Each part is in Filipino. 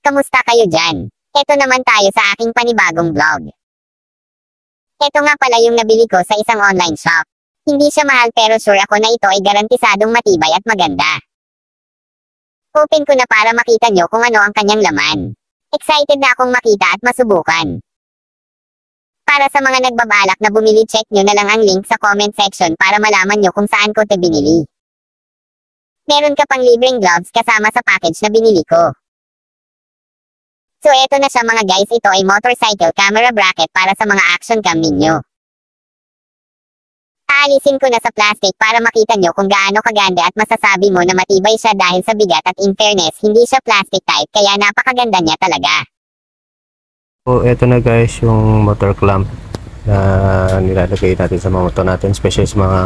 Kamusta kayo dyan? Ito naman tayo sa aking panibagong vlog. Ito nga pala yung nabili ko sa isang online shop. Hindi siya mahal pero sure ako na ito ay garantisadong matibay at maganda. Open ko na para makita nyo kung ano ang kanyang laman. Excited na akong makita at masubukan. Para sa mga nagbabalak na bumili, check nyo na lang ang link sa comment section para malaman nyo kung saan ko ito binili. Meron ka pang libreng gloves kasama sa package na binili ko. So eto na siya mga guys, ito ay motorcycle camera bracket para sa mga action cam ninyo. Aalisin ko na sa plastic para makita nyo kung gaano kaganda at masasabi mo na matibay siya dahil sa bigat, at in fairness hindi siya plastic type kaya napakaganda niya talaga. So eto na guys yung motor clamp na nilalagay natin sa mga motor natin, especially sa mga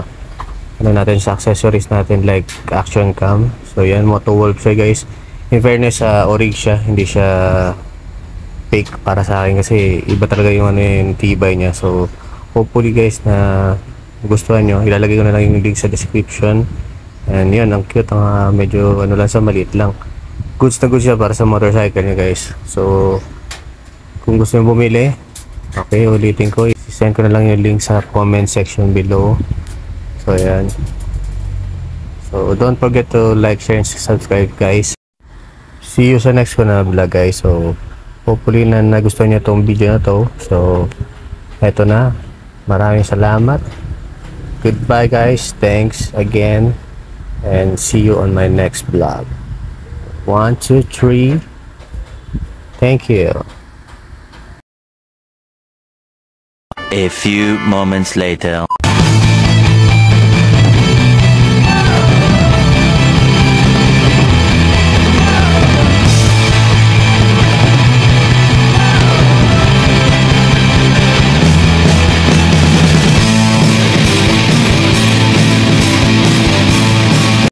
sa accessories natin like action cam. So yan, Motowolf siya guys. In fairness, orig siya, hindi siya fake para sa akin kasi iba talaga yung yung tibay niya. So hopefully guys na gustuhan nyo, ilalagay ko na lang yung link sa description. And yun, ang cute, medyo lang sa maliit lang. Goods na goods siya para sa motorcycle niya guys. So kung gusto nyo bumili, okay, ulitin ko, send ko na lang yung link sa comment section below. So ayan. So don't forget to like, share, and subscribe guys. See you sa next ko na vlog guys. So hopefully na nagustuhan nyo tong video na to. So eto na. Maraming salamat. Goodbye guys. Thanks again. And see you on my next vlog. 1, 2, 3. Thank you. A few moments later.